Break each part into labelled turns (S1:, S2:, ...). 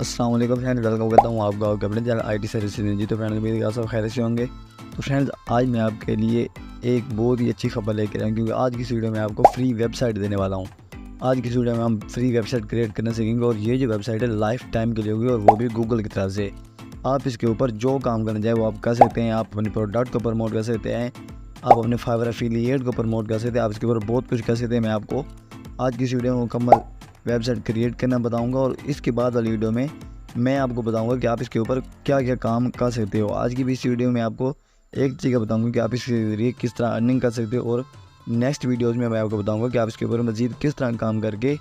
S1: अस्सलाम वालेकुम friends, welcome करता हूँ आपका अपने चैनल IT सर्विसेज जी। तो फ्रेंड्स मेरी आप सब खैर से होंगे। तो फ्रेंड्स आज मैं आपके लिए एक बहुत ही अच्छी खबर लेकर आया हूँ, क्योंकि आज की इस वीडियो में आपको फ्री वेबसाइट देने वाला हूँ। आज की इस वीडियो में हम फ्री वेबसाइट क्रिएट करना सीखेंगे और ये जो वेबसाइट है लाइफ टाइम के लिए होगी, और वो भी गूगल की तरफ से। आप इसके ऊपर जो काम करना चाहे वो आप कर सकते हैं। आप अपने प्रोडक्ट को प्रमोट कर सकते हैं, आप अपने फाइवर एफिलिएट को प्रमोट कर सकते हैं, आप इसके ऊपर बहुत कुछ कर सकते हैं। मैं आपको आज की इस वीडियो में मुकम्मल वेबसाइट क्रिएट करना बताऊंगा, और इसके बाद वाली वीडियो में मैं आपको बताऊंगा कि आप इसके ऊपर क्या क्या काम कर सकते हो। आज की भी इस वीडियो में आपको एक चीज़ बताऊंगा कि आप इसके ज़रिए किस तरह अर्निंग कर सकते हो, और नेक्स्ट वीडियोज़ में मैं आपको बताऊंगा कि आप इसके ऊपर मज़ीद किस तरह काम करके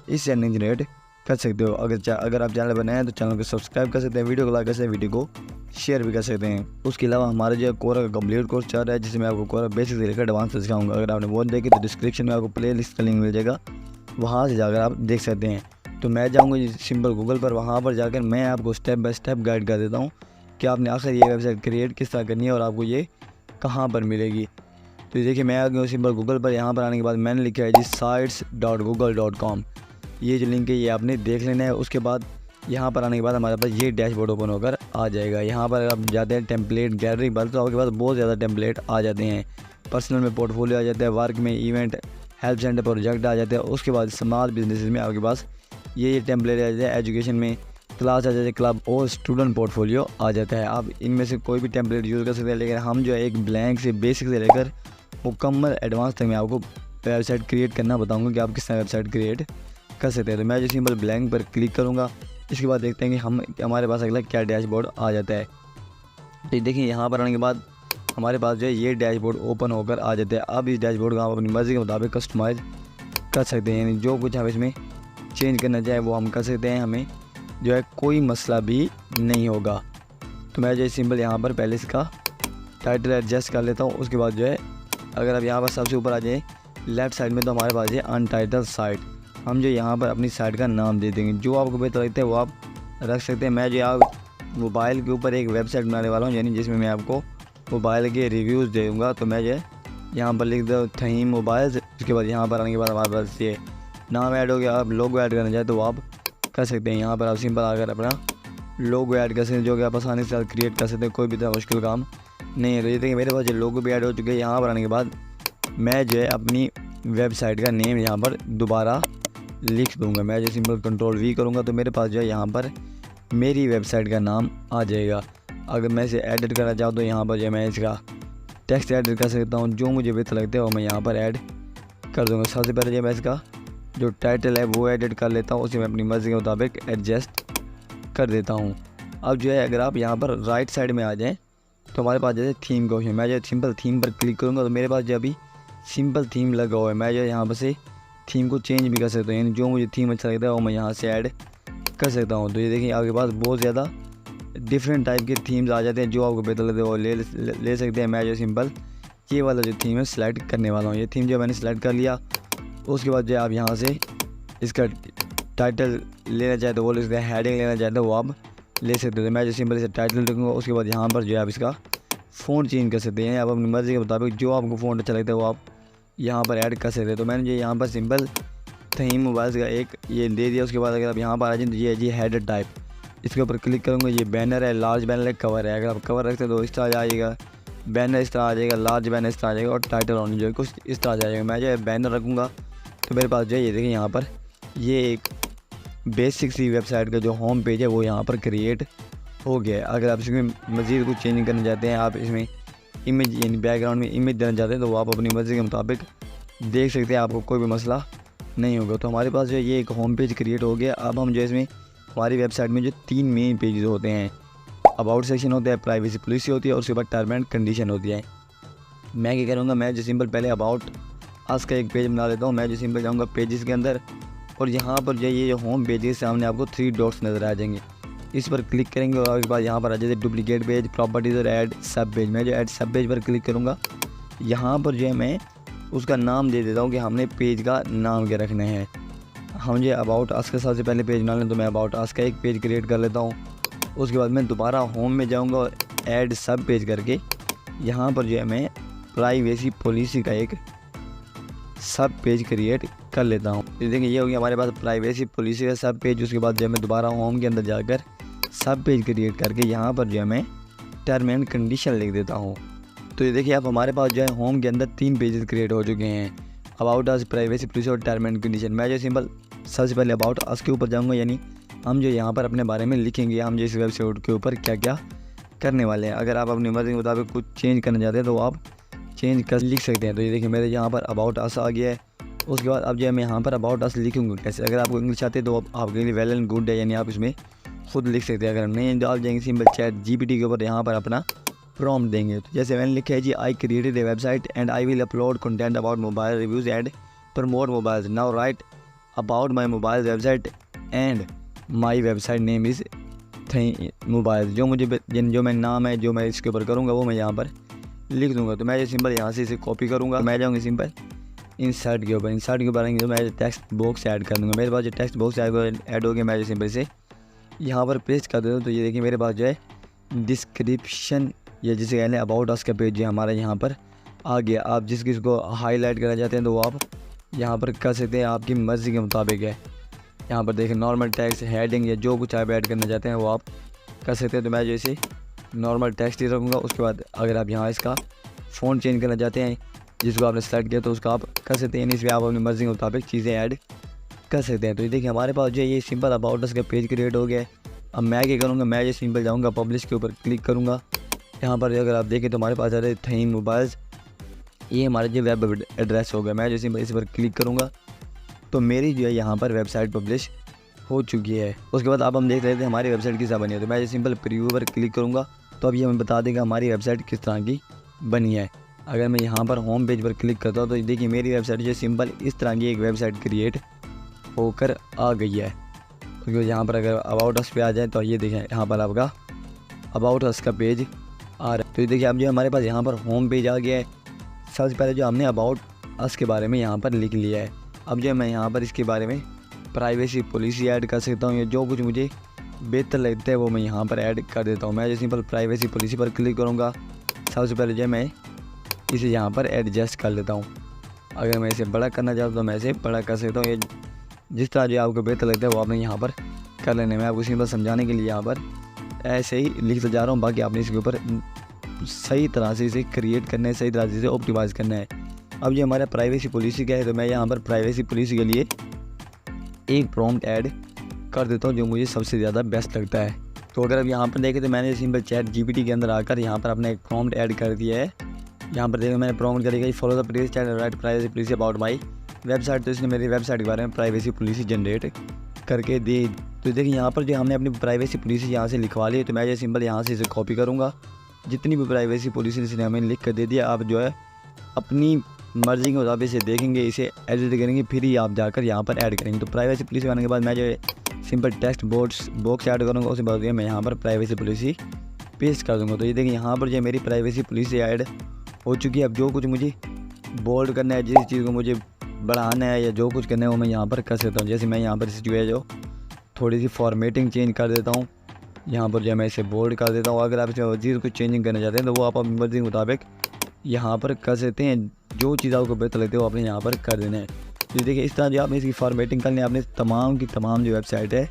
S1: इससे अर्निंग जनरेट कर सकते हो। अगर आप चैनल बनाए हैं तो चैनल को सब्सक्राइब कर सकते हैं, वीडियो को लाइक कर सकते हैं, वीडियो को शेयर भी कर सकते हैं। उसके अलावा हमारा जो कोरा का कंप्लीट कोर्स चल रहा है, जिसमें आपको कोरा बेसिक से लेकर एडवांस तक सिखाऊंगा। अगर आपने वो देखी तो डिस्क्रिप्शन में आपको प्ले लिस्ट का लिंक मिल जाएगा, वहाँ से जाकर आप देख सकते हैं। तो मैं जाऊँगा सिंपल गूगल पर, वहाँ पर जाकर मैं आपको स्टेप बाय स्टेप गाइड कर देता हूँ कि आपने आखिर ये वेबसाइट क्रिएट किस तरह करनी है और आपको ये कहाँ पर मिलेगी। तो देखिए मैं आ गया हूँ सिंपल गूगल पर। यहाँ पर आने के बाद मैंने लिखा है जी sites.google.com। ये जो लिंक है ये आपने देख लेना है। उसके बाद यहाँ पर आने के बाद हमारे पास ये डैशबोर्ड ओपन होकर आ जाएगा। यहाँ पर आप जाते हैं टेम्पलेट गैलरी पर, तो आपके पास बहुत ज़्यादा टेम्पलेट आ जाते हैं। पर्सनल में पोर्टफोलियो आ जाता है, वर्क में इवेंट, हेल्प सेंटर प्रोजेक्ट आ जाते हैं। उसके बाद स्मॉल बिजनेस में आपके पास ये टेम्पलेट आ जाते हैं। एजुकेशन में क्लास आ जाते हैं, क्लब और स्टूडेंट पोर्टफोलियो आ जाता है। आप इनमें से कोई भी टेम्पलेट यूज़ कर सकते हैं, लेकिन हम जो है एक ब्लैंक से बेसिक से लेकर मुकम्मल एडवांस तक मैं आपको वेबसाइट क्रिएट करना बताऊंगा कि आप किस तरह वेबसाइट क्रिएट कर सकते हैं। तो मैं जो सिंपल ब्लैंक पर क्लिक करूंगा, इसके बाद देखते हैं कि हमारे पास अगला क्या डैशबोर्ड आ जाता है। तो देखिए यहाँ पर आने के बाद हमारे पास जो है ये डैशबोर्ड ओपन होकर आ जाता है। अब इस डैशबोर्ड को आप अपनी मर्ज़ी के मुताबिक कस्टमाइज़ कर सकते हैं, यानी जो कुछ हम इसमें चेंज करना चाहे वो हम कर सकते हैं। हमें जो है कोई मसला भी नहीं होगा। तो मैं जो है सिंपल यहाँ पर पहले इसका टाइटल एडजस्ट कर लेता हूँ। उसके बाद जो है अगर आप यहाँ पर सबसे ऊपर आ जाए लेफ़्ट साइड में, तो हमारे पास है अनटाइटल साइट। हम जो यहाँ पर अपनी साइट का नाम दे देंगे, जो आपको बेहतर लगता है वो आप रख सकते हैं। मैं जो आप मोबाइल के ऊपर एक वेबसाइट बनाने वाला हूँ, यानी जिसमें मैं आपको मोबाइल के रिव्यूज़ दे दूँगा। तो मैं जो है यहाँ पर लिख दो थीम मोबाइल्स। उसके बाद यहाँ पर आने के बाद हमारे पास ये नाम ऐड हो गया। आप लोगो ऐड करना चाहे तो वो आप कर सकते हैं। यहाँ पर आप सिंपल आकर अपना लोगो ऐड कर सकते हैं, जो कि आप आसानी से क्रिएट कर सकते हैं, कोई भी इतना मुश्किल काम नहीं है। तो ये देखिए मेरे पास ये लोगो भी ऐड हो चुके हैं। यहाँ पर आने के बाद मैं जो है अपनी वेबसाइट का नेम यहाँ पर दोबारा लिख दूँगा। मैं जो सिंपल Ctrl+V करूँगा तो मेरे पास जो है यहाँ पर मेरी वेबसाइट का नाम आ जाएगा। अगर मैं इसे एडिट करना चाहूँ तो यहाँ पर जो मैं इसका टेक्स्ट एडिट कर सकता हूँ, जो मुझे बेहतर लगता है वो मैं यहाँ पर ऐड कर दूँगा। सबसे पहले जो मैं इसका जो टाइटल है वो एडिट कर लेता हूँ, उसे मैं अपनी मर्ज़ी के मुताबिक एडजस्ट कर देता हूँ। अब जो है अगर आप यहाँ पर राइट साइड में आ जाएँ तो हमारे पास जैसे थीम का ऑप्शन, मैं जो सिंपल थीम पर क्लिक करूँगा तो मेरे पास जो अभी सिंपल थीम लगा हुआ है। मैं जो यहाँ पर से थीम को चेंज भी कर सकता हूँ, यानी जो मुझे थीम अच्छा लगता है वो मैं यहाँ से ऐड कर सकता हूँ। तो ये देखिए आपके पास बहुत ज़्यादा डिफरेंट टाइप के थीम्स आ जाते हैं, जो आपको बेहतर लगता है वो ले सकते हैं। मैं जो सिंपल ये वाला जो थीम है सेलेक्ट करने वाला हूँ। ये थीम जो मैंने सेलेक्ट कर लिया, उसके बाद जो आप यहाँ से इसका टाइटल लेना चाहते हो वो ले सकते हैं, हेडिंग लेना चाहते हो वो आप ले सकते हो। मैं जो सिंपल इसे टाइटल लिखूँगा, उसके बाद यहाँ पर जो है आप इसका फ़ॉन्ट चेंज कर सकते हैं। आप अपनी मर्ज़ी के मुताबिक जो आपको फ़ॉन्ट अच्छा लगता है वो आप यहाँ पर ऐड कर सकते हैं। तो मैंने जो यहाँ पर सिंपल थीम मोबाइल्स का एक ये दे दिया। उसके बाद अगर आप यहाँ पर आ जाए तो ये है जी हेडर टाइप, इसके ऊपर क्लिक करूँगा। ये बैनर है, लार्ज बैनर है, कवर है। अगर आप कवर रखते हो तो इस तरह आ जाएगा, बैनर इस तरह आ जाएगा, लार्ज बैनर इस तरह आ जाएगा, और टाइटल ऑन जो है कुछ इस तरह आ जाएगा। मैं जो है बैनर रखूँगा तो मेरे पास जो है ये देखिए यहाँ पर ये एक बेसिक सी वेबसाइट का जो होम पेज है वो यहाँ पर क्रिएट हो गया है। अगर आप इसमें मज़ीद कुछ चेंज करना चाहते हैं, आप इसमें इमेज यानी बैकग्राउंड में इमेज देना चाहते हैं, तो वो आप अपनी मर्ज़ी के मुताबिक देख सकते हैं, आपको कोई भी मसला नहीं होगा। तो हमारे पास जो है ये एक होम पेज क्रिएट हो गया। अब हम जो है इसमें हमारी वेबसाइट में जो 3 मेन पेजेस होते हैं, अबाउट सेक्शन होता है, प्राइवेसी पॉलिसी होती है, और उसके बाद टर्म एंड कंडीशन होती है। मैं क्या करूँगा, मैं जो सिंपल पहले अबाउट अस का एक पेज बना लेता हूँ। मैं जो सिंपल जाऊँगा पेजेस के अंदर, और यहाँ पर जो ये होम पेज के सामने आपको 3 डॉट्स नज़र आ जाएंगे। इस पर क्लिक करेंगे और उसके बाद यहाँ पर आ जाए डुप्लीकेट पेज, प्रॉपर्टीज़ और ऐड सब पेज। मैं जो ऐड सब पेज पर क्लिक करूँगा, यहाँ पर जो है मैं उसका नाम दे देता हूँ कि हमने पेज का नाम क्या रखना है। हम जो अबाउट अस के सबसे पहले पेज बना लें, तो मैं अबाउट अस का एक पेज क्रिएट कर लेता हूँ। उसके बाद मैं दोबारा होम में जाऊँगा और ऐड सब पेज करके यहाँ पर जो है मैं प्राइवेसी पॉलिसी का एक सब पेज क्रिएट कर लेता हूँ। तो देखिए ये हो गया हमारे पास प्राइवेसी पॉलिसी का सब पेज। उसके बाद जो है मैं दोबारा होम के अंदर जाकर सब पेज क्रिएट करके यहाँ पर जो है मैं टर्म एंड कंडीशन लिख देता हूँ। तो ये देखिए अब हमारे पास जो है होम के अंदर 3 पेजेस क्रिएट हो चुके हैं, अबाउट अस, प्राइवेसी पॉलिसी और टर्म एंड कंडीशन। मैं जो सिंपल सबसे पहले अबाउट अस के ऊपर जाऊँगा, यानी हम जो यहाँ पर अपने बारे में लिखेंगे, हम जो इस वेबसाइट के ऊपर क्या क्या करने वाले हैं। अगर आप अपनी मर्ज़ी के मुताबिक कुछ चेंज करना चाहते हैं तो आप चेंज कर लिख सकते हैं। तो ये देखिए मेरे यहाँ पर अबाउट अस आ गया है। उसके बाद अब जो है मैं यहाँ पर अबाउट अस लिखूँगा कैसे। अगर आपको इंग्लिश आते हैं तो आपके लिए वेल एंड गुड है, यानी आप इसमें खुद लिख सकते हैं। अगर नहीं डाल जाएंगे सिंपल चैट जीपीटी के ऊपर यहाँ पर अपना प्रॉम्प्ट देंगे। तो जैसे मैंने लिखा है जी, I created a website and I will upload content about mobile reviews and promote mobile. Now write about my mobile website and my website name is mobile. जो मैं नाम है जो मैं इसके ऊपर करूँगा वो मैं यहाँ पर लिख दूँगा। तो मैं जो सिंपल यहाँ से इसे कॉपी करूँगा, मैं जाऊँगा सिंपल इंसर्ट के ऊपर। इंसर्ट के ऊपर आएंगे तो मैं टेक्स्ट बॉक्स ऐड कर दूँगा। मेरे पास जो टेक्स्ट बॉक्स ऐड हो गया, मैं जो सिंपल से यहाँ पर पेस्ट कर देता हूँ। तो ये देखिए मेरे पास जो है डिस्क्रिप्शन या जिसे कहते हैं अबाउट अस का पेज जो हमारा यहाँ पर आ गया। आप जिस किस को हाईलाइट करना चाहते हैं तो वो आप यहाँ पर कर सकते हैं, आपकी मर्ज़ी के मुताबिक है। यहाँ पर देखें नॉर्मल टेक्स्ट, हेडिंग या जो कुछ आप ऐड करना चाहते हैं वो आप कर सकते हैं। तो मैं जैसे नॉर्मल टेक्स्ट ही रखूँगा। उसके बाद अगर आप यहाँ इसका फ़ॉन्ट चेंज करना चाहते हैं जिसको आपने सेलेक्ट किया तो उसका आप कर सकते हैं, इसमें आप अपनी मर्ज़ी के मुताबिक चीज़ें ऐड कर सकते हैं। तो ये देखिए हमारे पास जो है ये सिंपल अबाउट अस का पेज क्रिएट हो गया है। अब मैं क्या करूँगा, मैं जो सिंपल जाऊँगा पब्लिश के ऊपर क्लिक करूँगा। यहाँ पर अगर आप देखें तो हमारे पास आ रहे थीम मोबाइल्स, ये हमारा जो वेब एड्रेस हो गया। मैं जो सिंपल इस पर क्लिक करूँगा तो मेरी जो है यहाँ पर वेबसाइट पब्लिश हो चुकी है। उसके बाद अब हम देख रहे थे हमारी वेबसाइट किस तरह बनी है। तो मैं जो सिंपल प्रीव्यू पर क्लिक करूँगा तो अब ये हमें बता देगा हमारी वेबसाइट किस तरह की बनी है। अगर मैं यहाँ पर होम पेज पर क्लिक करता हूँ तो देखिए मेरी वेबसाइट जो सिंपल इस तरह की एक वेबसाइट क्रिएट होकर आ गई है। तो यहाँ पर अगर अबाउट अस पे आ जाए तो ये देखें यहाँ पर आपका अबाउट अस का पेज आ रहा है। तो ये देखिए अब जो हमारे पास यहाँ पर होम पेज आ गया है। सबसे पहले जो हमने अबाउट अस के बारे में यहाँ पर लिख लिया है। अब जो मैं यहाँ पर इसके बारे में प्राइवेसी पॉलिसी ऐड कर सकता हूँ, या जो कुछ मुझे बेहतर लगता है वो मैं यहाँ पर ऐड कर देता हूँ। मैं जो सिंपल प्राइवेसी पॉलिसी पर क्लिक करूँगा, सबसे पहले जो मैं इसे यहाँ पर एडजस्ट कर लेता हूँ। अगर मैं इसे बड़ा करना चाहता हूँ तो मैं इसे बड़ा कर सकता हूँ। ये जिस तरह जो आपको बेहतर लगता है वो आपने यहाँ पर कर लेने में। आपको सिंपल समझाने के लिए यहाँ पर ऐसे ही लिखता जा रहा हूँ, बाकी आपने इसके ऊपर सही तरह से इसे क्रिएट करना है, सही तरह से इसे ऑप्टिमाइज़ करना है। अब ये हमारा प्राइवेसी पॉलिसी क्या है, तो मैं यहाँ पर प्राइवेसी पॉलिसी के लिए एक प्रॉम्प्ट ऐड कर देता हूँ जो मुझे सबसे ज़्यादा बेस्ट लगता है। तो अगर अब यहाँ पर देखें तो मैंने सिंपल चैट जीपीटी के अंदर आकर यहाँ पर अपना एक प्रॉम्प्ट ऐड कर दिया है। यहाँ पर देखिए मैंने प्रॉम्प्ट करेगा follow the please chat right privacy policy about my website. तो इसने मेरी वेबसाइट के बारे में प्राइवेसी पॉलिसी जनरेट करके दी। तो देखिए यहाँ पर जो हमने अपनी प्राइवेसी पॉलिसी यहाँ से लिखवा ली है। तो मैं जो सिंपल यहाँ से इसे कॉपी करूँगा, जितनी भी प्राइवेसी पॉलिसी इसने हमें लिख कर दे दिया। आप जो है अपनी मर्ज़ी के मुताबिक इसे देखेंगे, इसे एडिट करेंगे, फिर ही आप जाकर यहाँ पर ऐड करेंगे। तो प्राइवेसी पॉलिसी आने के बाद मैं जो है सिंपल टेक्स्ट बॉक्स ऐड करूँगा, उसके बाद मैं यहाँ पर प्राइवेसी पॉलिसी पेस्ट कर दूँगा। तो ये देखिए यहाँ पर जो मेरी प्राइवेसी पॉलिसी ऐड हो चुकी है। अब जो कुछ मुझे बोल्ड करना है, जिस चीज़ को मुझे बढ़ाना है या जो कुछ करना है वो मैं यहाँ पर कर सकता हूँ। जैसे मैं यहाँ पर इस जो है जो थोड़ी सी फॉर्मेटिंग चेंज कर देता हूँ, यहाँ पर जो मैं इसे बोल्ड कर देता हूँ। अगर आप इसे चीज़ को चेंजिंग करना चाहते हैं तो वो आप अपनी मर्ज़ी के मुताबिक यहाँ पर कर सकते हैं। जो चीज़ आपको बेहतर लगती है वो आपने यहाँ पर कर देना है। तो देखिए इस तरह जो आपने इसकी फॉर्मेटिंग करनी है, आपने तमाम की तमाम जो वेबसाइट है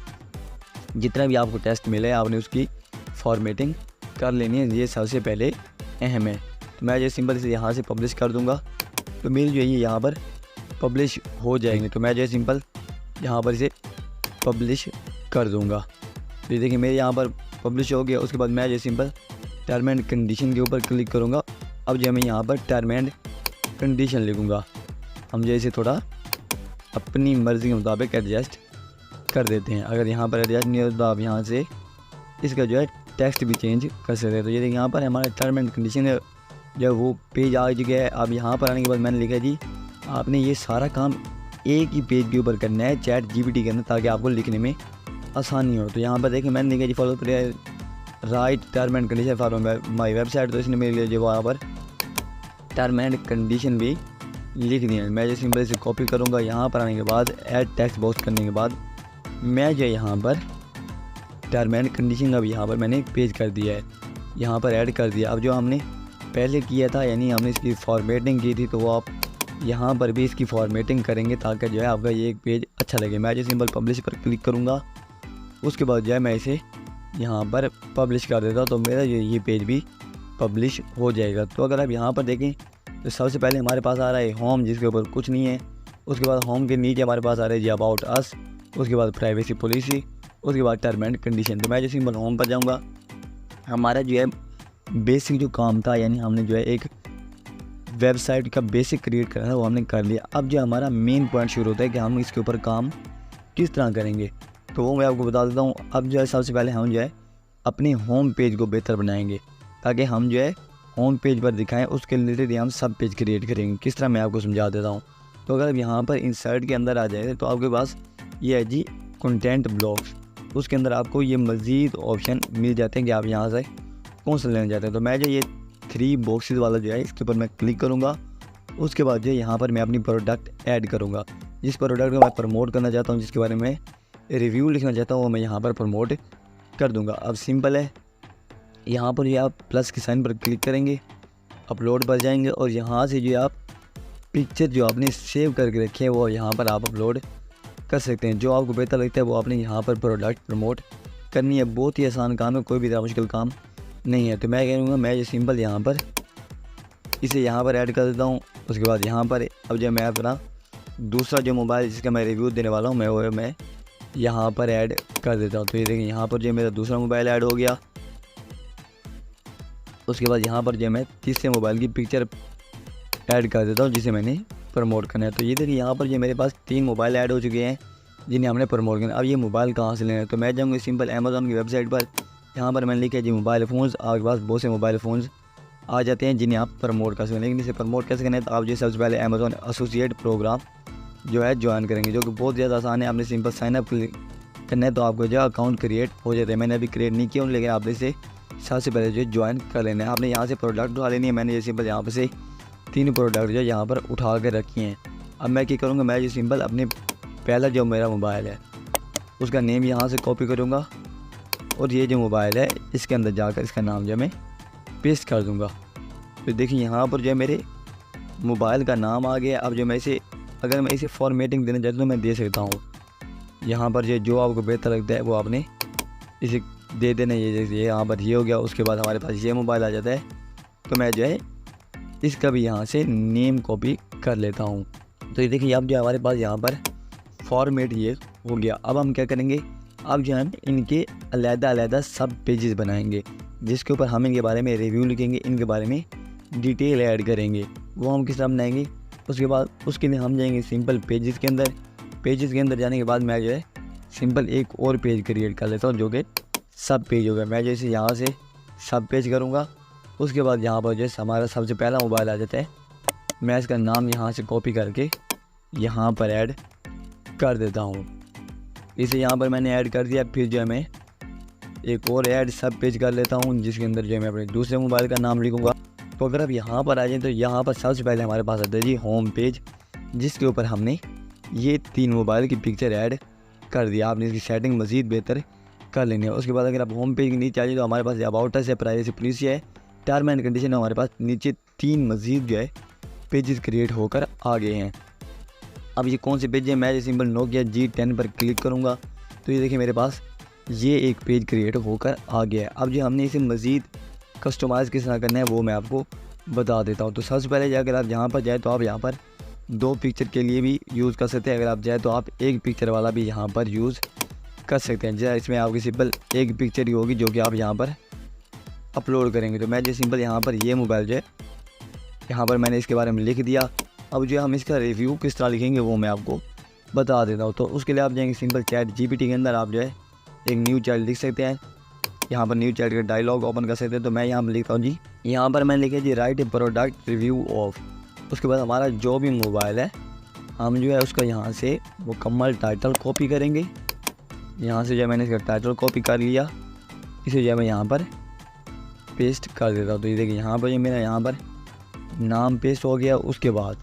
S1: जितना भी आपको टेस्ट मिले आपने उसकी फॉर्मेटिंग कर लेनी है। ये सबसे पहले अहम है। तो मैं जो सिंपल इसे यहाँ से पब्लिश कर दूँगा तो मेरी जो है ये यहाँ पर पब्लिश हो जाएंगे। तो मैं जो है सिंपल यहाँ पर इसे पब्लिश कर दूँगा। तो ये देखिए मेरे यहाँ पर पब्लिश हो गया। उसके बाद मैं जो सिंपल टर्म एंड कंडीशन के ऊपर क्लिक करूँगा। अब जो मैं यहाँ पर टर्म एंड कंडीशन लिखूँगा। हम जो इसे थोड़ा अपनी मर्ज़ी के मुताबिक एडजस्ट कर देते हैं। अगर यहाँ पर एडजस्ट नहीं हो तो आप यहाँ से इसका जो है टेक्स्ट भी चेंज कर सकते हैं। तो ये देखिए यहाँ पर हमारा टर्म एंड कंडीशन जो वो पेज आ चुका है। अब यहाँ पर आने के बाद मैंने लिखा जी आपने ये सारा काम एक ही पेज के ऊपर करना है चैट जीपीटी के अंदर, ताकि आपको लिखने में आसानी हो। तो यहाँ पर देखिए मैंने लिखा जी follow write term and condition for my website. तो इसने मेरे लिए जो वहाँ पर टर्म एंड कंडीशन भी लिख दिया है। मैं जो सिंपल इसे कॉपी करूँगा, यहाँ पर आने के बाद ऐड टेक्स्ट बॉक्स करने के बाद मैं जो यहाँ पर टर्म एंड कंडीशन अब यहाँ पर मैंने पेज कर दिया है, यहाँ पर ऐड कर दिया। अब जो हमने पहले किया था यानी हमने इसकी फॉर्मेटिंग की थी तो वो आप यहाँ पर भी इसकी फॉर्मेटिंग करेंगे ताकि जो है आपका ये एक पेज अच्छा लगे। मैं जो सिंपल पब्लिश पर क्लिक करूँगा, उसके बाद जो है मैं इसे यहाँ पर पब्लिश कर देता हूँ, तो मेरा ये पेज भी पब्लिश हो जाएगा। तो अगर आप यहाँ पर देखें तो सबसे पहले हमारे पास आ रहा है होम, जिसके ऊपर कुछ नहीं है। उसके बाद होम के नीचे हमारे पास आ रहा है जी अबाउट अस, उसके बाद प्राइवेसी पॉलिसी, उसके बाद टर्म एंड कंडीशन। तो मैं जो सिंपल होम पर जाऊँगा, हमारा जो है बेसिक जो काम था, यानी हमने जो है एक वेबसाइट का बेसिक क्रिएट करना था वो हमने कर लिया। अब जो हमारा मेन पॉइंट शुरू होता है कि हम इसके ऊपर काम किस तरह करेंगे, तो वो मैं आपको बता देता हूँ। अब जो है सबसे पहले हम जो है अपने होम पेज को बेहतर बनाएंगे ताकि हम जो है होम पेज पर दिखाएं, उसके रिलेटेड हम सब पेज क्रिएट करेंगे। किस तरह मैं आपको समझा देता हूँ। तो अगर यहाँ पर इंसर्ट के अंदर आ जाए तो आपके पास ये है जी कंटेंट ब्लॉक्स, उसके अंदर आपको ये मज़ीद ऑप्शन मिल जाते हैं कि आप यहाँ से कौन सा लेना चाहते हैं। तो मैं जो ये 3 बॉक्सेस वाला जो है इसके ऊपर मैं क्लिक करूँगा। उसके बाद जो यहाँ पर मैं अपनी प्रोडक्ट ऐड करूँगा, जिस प्रोडक्ट को मैं प्रमोट करना चाहता हूँ, जिसके बारे में रिव्यू लिखना चाहता हूँ, वो मैं यहाँ पर प्रमोट कर दूँगा। अब सिंपल है, यहाँ पर ये आप प्लस के साइन पर क्लिक करेंगे, अपलोड पर जाएंगे और यहाँ से जो आप पिक्चर जो आपने सेव करके रखे हैं वो यहाँ पर आप अपलोड कर सकते हैं। जो आपको बेहतर लगता है वो आपने यहाँ पर प्रोडक्ट प्रमोट करनी है। बहुत ही आसान काम है, कोई भी ज़्यादा मुश्किल काम नहीं है। तो मैं कहूँगा मैं ये सिंपल यहाँ पर इसे यहाँ पर ऐड कर देता हूँ। उसके बाद यहाँ पर अब जो मैं अपना दूसरा जो मोबाइल जिसका मैं रिव्यू देने वाला हूँ मैं यहाँ पर ऐड कर देता हूँ। तो ये देखिए यहाँ पर जो मेरा दूसरा मोबाइल ऐड हो गया। उसके बाद यहाँ पर जो मैं तीसरे मोबाइल की पिक्चर ऐड कर देता हूँ जिसे मैंने प्रमोट करना है। तो ये देखिए यहाँ पर जो मेरे पास 3 मोबाइल ऐड हो चुके हैं जिन्हें हमने प्रमोट करना है। अब ये मोबाइल कहाँ से लेना है, तो मैं जाऊँगा सिंपल अमेज़ॉन की वेबसाइट पर। यहाँ पर मैंने लिखा है जी मोबाइल फ़ोन्स। आपके पास बहुत से मोबाइल फ़ोन्स आ जाते हैं जिन्हें आप प्रमोट कर सकते हैं। लेकिन इसे प्रमोट कैसे करना है, तो आप जो सबसे पहले अमेज़ॉन एसोसिएट प्रोग्राम जो है ज्वाइन करेंगे, जो कि बहुत ज़्यादा आसान है। आपने सिंपल साइनअप करना है तो आपको जो अकाउंट क्रिएट हो जाता है। मैंने अभी क्रिएट नहीं किया, लेकिन आपने इसे सबसे पहले जो ज्वाइन कर लेना है। आपने यहाँ से प्रोडक्ट उठा लेनी है। मैंने ये सिंपल यहाँ पर से 3 प्रोडक्ट जो यहाँ पर उठा कर रखी हैं। अब मैं क्या करूँगा, मैं जो सिंपल अपने पहला जो मेरा मोबाइल है उसका नेम यहाँ से कॉपी करूँगा और ये जो मोबाइल है इसके अंदर जाकर इसका नाम जो मैं पेस्ट कर दूँगा। तो देखिए यहाँ पर जो मेरे मोबाइल का नाम आ गया। अब जो मैं इसे अगर मैं इसे फॉर्मेटिंग देना चाहता हूँ तो मैं दे सकता हूँ। यहाँ पर जो आपको बेहतर लगता है वो आपने इसे दे देना। ये यहाँ पर ये हो गया। उसके बाद हमारे पास ये मोबाइल आ जाता है, तो मैं जो है इसका भी यहाँ से नेम कॉपी कर लेता हूँ। तो ये देखिए अब जो हमारे पास यहाँ पर फॉर्मेट ये हो गया। अब हम क्या करेंगे, अब जो हम इनके अलग-अलग सब पेजेस बनाएंगे जिसके ऊपर हम इनके बारे में रिव्यू लिखेंगे, इनके बारे में डिटेल ऐड करेंगे। वो हम किस तरह बनाएंगे, उसके बाद उसके लिए हम जाएंगे सिंपल पेजेस के अंदर। पेजेस के अंदर जाने के बाद मैं जो है सिंपल एक और पेज क्रिएट कर लेता हूँ जो कि सब पेज होगा। मैं जैसे यहाँ से सब पेज करूँगा। उसके बाद यहाँ पर जो हमारा सबसे पहला मोबाइल आ जाता है, मैं इसका नाम यहाँ से कॉपी करके यहाँ पर ऐड कर देता हूँ। इसे यहाँ पर मैंने ऐड कर दिया। फिर जो है मैं एक और ऐड सब पेज कर लेता हूँ जिसके अंदर जो है मैं अपने दूसरे मोबाइल का नाम लिखूँगा। तो अगर आप यहाँ पर आ जाएँ तो यहाँ पर सबसे पहले हमारे पास आता है जी होम पेज, जिसके ऊपर हमने ये 3 मोबाइल की पिक्चर ऐड कर दिया। आपने इसकी सेटिंग मज़ीद बेहतर कर लेनी है। उसके बाद अगर आप होम पेज के नीचे आ जाए तो हमारे पास अबाउट अस है, प्राइवेसी पॉलिसी है, टर्म एंड कंडीशन है। हमारे पास नीचे 3 मज़ीद जो है पेजेस क्रिएट होकर आ गए हैं। अब ये कौन से पेज है, मैं सिंपल नोकिया G10 पर क्लिक करूँगा तो ये देखिए मेरे पास ये एक पेज क्रिएट होकर आ गया है। अब जो हमने इसे मज़ीद कस्टमाइज़ किस तरह करना है वो मैं आपको बता देता हूँ। तो सबसे पहले अगर आप यहाँ पर जाए तो आप यहाँ पर 2 पिक्चर के लिए भी यूज़ कर सकते हैं। अगर आप जाए तो आप 1 पिक्चर वाला भी यहाँ पर यूज़ कर सकते हैं। जैसे इसमें आपकी सिंपल 1 पिक्चर ही होगी जो कि आप यहाँ पर अपलोड करेंगे। तो मैं जो सिंपल यहाँ पर ये मोबाइल जो है यहाँ पर मैंने इसके बारे में लिख दिया। अब जो हम इसका रिव्यू किस तरह लिखेंगे वो मैं आपको बता देता हूँ। तो उसके लिए आप जाएंगे सिंपल ChatGPT के अंदर, आप जो है एक न्यू चैट लिख सकते हैं। यहाँ पर न्यू चैट का डायलॉग ओपन कर सकते हैं। तो मैं यहाँ पर लिखता हूँ जी, यहाँ पर मैंने लिखा जी write a product review of. उसके बाद हमारा जो भी मोबाइल है हम जो है उसका यहाँ से मुकम्मल टाइटल कॉपी करेंगे। यहाँ से जो मैंने इसका टाइटल कॉपी कर लिया, इसे जो है मैं यहाँ पर पेस्ट कर देता हूँ। तो ये देखिए यहाँ पर जो मेरा यहाँ पर नाम पेस्ट हो गया। उसके बाद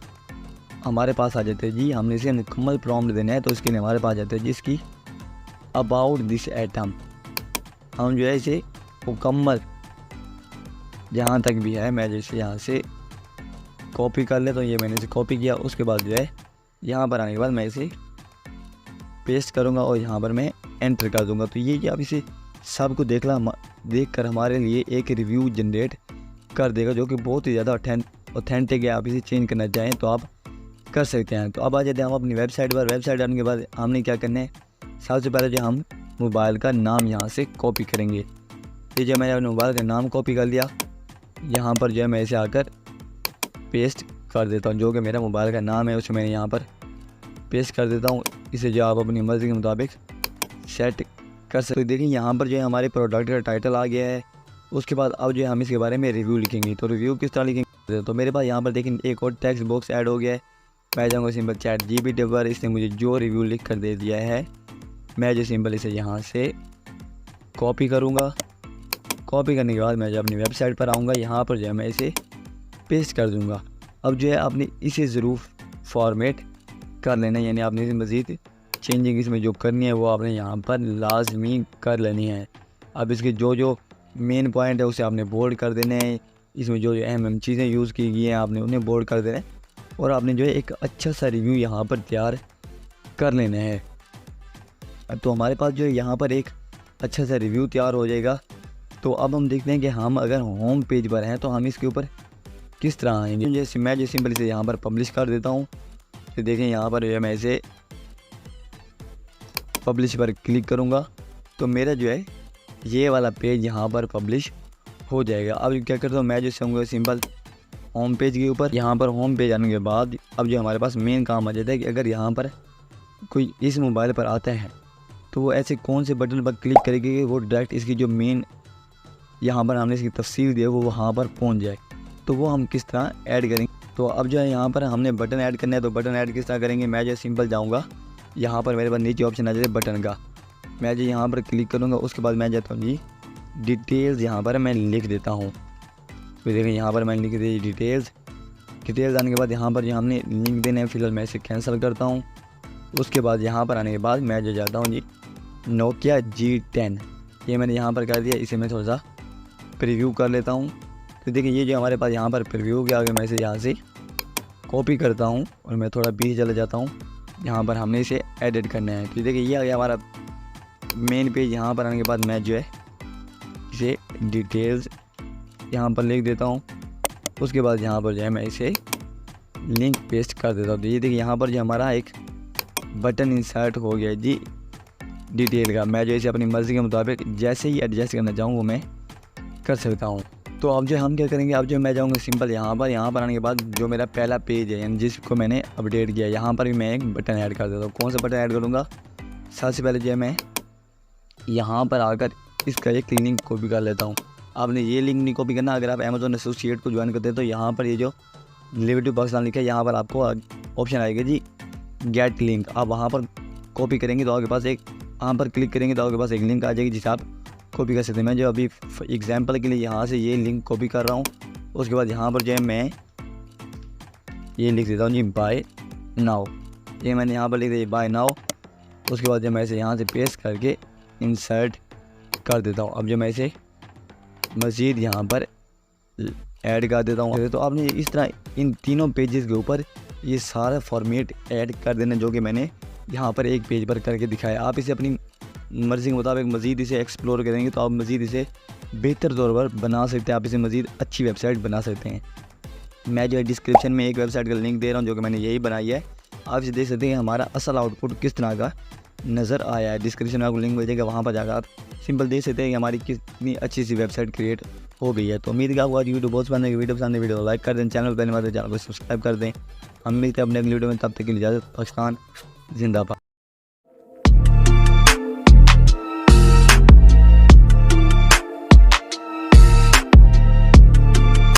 S1: हमारे पास आ जाते हैं जी, हमने इसे मुकम्मल प्रॉम्प्ट देना है तो इसके लिए हमारे पास आ जाते हैं जिसकी अबाउट दिस आइटम। हम जो है इसे मुकम्मल जहाँ तक भी है मैं जैसे यहाँ से कॉपी कर ले। तो ये मैंने इसे कॉपी किया, उसके बाद जो है यहाँ पर आने के बाद मैं इसे पेस्ट करूँगा और यहाँ पर मैं एंटर कर दूँगा। तो ये अब इसे सबको देख कर हमारे लिए एक रिव्यू जनरेट कर देगा, जो कि बहुत ही ज़्यादा ऑथेंटिक है। आप इसे चेंज करना चाहें तो आप कर सकते हैं। तो अब आ जाते हैं हम अपनी वेबसाइट पर। वेबसाइट आने के बाद हमने क्या करना है, सबसे पहले जो हम मोबाइल का नाम यहाँ से कॉपी करेंगे। ये जो मैंने मोबाइल का नाम कॉपी कर लिया, यहाँ पर जो है मैं इसे आकर पेस्ट कर देता हूँ। जो कि मेरा मोबाइल का नाम है उसे मैंने यहाँ पर पेस्ट कर देता हूँ। इसे जो आप अपनी मर्ज़ी के मुताबिक सेट कर सकते। देखिए यहाँ पर जो है हमारे प्रोडक्ट का टाइटल आ गया है। उसके बाद अब जो है हम इसके बारे में रिव्यू लिखेंगे। तो रिव्यू किस तरह लिखेंगे, तो मेरे पास यहाँ पर देखिए एक और टेक्स्ट बॉक्स ऐड हो गया है। मैं जाऊँगा सिंपल ChatGPT पर, इसने मुझे जो रिव्यू लिख कर दे दिया है, मैं जो सिंपल इसे यहाँ से कॉपी करूँगा। कॉपी करने के बाद मैं जो अपनी वेबसाइट पर आऊँगा, यहाँ पर जो है मैं इसे पेस्ट कर दूँगा। अब जो है आपने इसे ज़रूर फॉर्मेट कर लेना है, यानी आपने इसे मज़ीद चेंजिंग इसमें जो करनी है वो आपने यहाँ पर लाजमी कर लेनी है। अब इसके जो मेन पॉइंट है उसे आपने बोल्ड कर देने हैं। इसमें जो अहम चीज़ें यूज़ की गई हैं आपने उन्हें बोल्ड कर देना है, और आपने जो है एक अच्छा सा रिव्यू यहाँ पर तैयार कर लेना है। तो हमारे पास जो है यहाँ पर एक अच्छा सा रिव्यू तैयार हो जाएगा। तो अब हम देखते हैं कि हम अगर होम पेज पर हैं तो हम इसके ऊपर किस तरह आएंगे। जैसे मैं जो सिंपल इसे यहाँ पर पब्लिश कर देता हूँ। तो देखें यहाँ पर जो है मैं इसे पब्लिश पर क्लिक करूँगा तो मेरा जो है ये वाला पेज यहाँ पर पब्लिश हो जाएगा। अब क्या करता हूँ, मैं जो चाहूँगा सिंपल होम पेज के ऊपर, यहाँ पर होम पेज आने के बाद अब जो हमारे पास मेन काम आ जाता है कि अगर यहाँ पर कोई इस मोबाइल पर आता है तो वो ऐसे कौन से बटन पर क्लिक करेगी कि वो डायरेक्ट इसकी जो मेन यहाँ पर हमने इसकी तफसील दी है वो वहाँ पर पहुँच जाए। तो वो हम किस तरह ऐड करेंगे। तो अब जो है यहाँ पर हमने बटन ऐड करना है। तो बटन ऐड किस तरह करेंगे, मैं जो सिंपल जाऊँगा, यहाँ पर मेरे पास नीचे ऑप्शन आ जाए बटन का, मैं जो यहाँ पर क्लिक करूँगा। उसके बाद मैं जाता हूँ जी डिटेल्स, यहाँ पर मैं लिख देता हूँ। तो देखिए यहाँ पर मैंने लिख दी डिटेल्स आने के बाद यहाँ पर जो हमने लिंक देने हैं, फिलहाल मैं इसे कैंसिल करता हूँ। उसके बाद यहाँ पर आने के बाद मैं जो जाता हूँ जी Nokia G10, ये मैंने यहाँ पर कर दिया। इसे मैं थोड़ा सा प्रीव्यू कर लेता हूँ। तो देखिए ये जो हमारे पास यहाँ पर प्रीव्यू के आगे मैं इसे यहाँ से कॉपी करता हूँ और मैं थोड़ा पीछे चले जाता हूँ। यहाँ पर हमने इसे एडिट करना है। तो देखिए ये आ गया हमारा मेन पेज। यहाँ पर आने के बाद मैं जो है इसे डिटेल्स यहाँ पर लिख देता हूँ। उसके बाद यहाँ पर जो है मैं इसे लिंक पेस्ट कर देता हूँ। तो ये देखिए यहाँ पर जो हमारा एक बटन इंसर्ट हो गया जी डिटेल का। मैं जो इसे अपनी मर्ज़ी के मुताबिक जैसे ही एडजस्ट करना चाहूँ वो मैं कर सकता हूँ। तो अब जो हम क्या करेंगे, अब जो मैं जाऊँगा सिंपल यहाँ पर आने के बाद जो मेरा पहला पेज है यानी जिसको मैंने अपडेट किया, यहाँ पर भी मैं एक बटन ऐड कर देता हूँ। कौन सा बटन ऐड करूँगा, सबसे पहले जो है मैं यहाँ पर आकर इसका एक लिंक कॉपी कर लेता हूँ। आपने ये लिंक नहीं कॉपी करना, अगर आप अमेज़ॉन एसोसिएट को ज्वाइन करते हैं तो यहाँ पर ये जो लिबर्टी पाकिस्तान लिखा है यहाँ पर आपको ऑप्शन आएगा जी गेट लिंक। आप वहाँ पर कॉपी करेंगे तो आपके पास एक, वहाँ पर क्लिक करेंगे तो आपके पास एक लिंक आ जाएगी जिसे आप कॉपी कर सकते हैं। मैं जो अभी एग्जांपल के लिए यहाँ से ये लिंक कॉपी कर रहा हूँ। उसके बाद यहाँ पर जो है मैं ये लिख देता हूँ जी बाय नाउ, ये मैंने यहाँ पर लिख दिया बाय नाउ। उसके बाद जब मैं इसे यहाँ से पेस्ट करके इंसर्ट कर देता हूँ। अब जो मैं इसे मज़ीद यहाँ पर ऐड कर देता हूँ। तो आपने इस तरह इन तीनों पेजेस के ऊपर ये सारा फॉर्मेट ऐड कर देना जो कि मैंने यहाँ पर एक पेज पर करके दिखाया। आप इसे अपनी मर्ज़ी के मुताबिक मज़ीद इसे एक्सप्लोर करेंगे तो आप मज़ीद इसे बेहतर तौर पर बना सकते हैं। आप इसे मज़ीद अच्छी वेबसाइट बना सकते हैं। मैं जो है डिस्क्रिप्शन में एक वेबसाइट का लिंक दे रहा हूँ जो कि मैंने यही बनाई है। आप इसे देख सकते हैं हमारा असल आउटपुट किस तरह का नज़र आया है। डिस्क्रिप्शन में आपको लिंक मिल जाएगा, वहाँ पर जाकर आप सिंपल देख सकते हैं कि हमारी कितनी अच्छी सी वेबसाइट क्रिएट हो गई है। तो उम्मीद है आपको आज वीडियो बहुत पसंद है। वीडियो पसंद है वीडियो लाइक कर दें, चैनल पर पहले बार चैनल को सब्सक्राइब कर दें। हम मिलते हैं अपने अगली वीडियो में, तब तक के लिए इजाज़त। पाकिस्तान जिंदाबाद।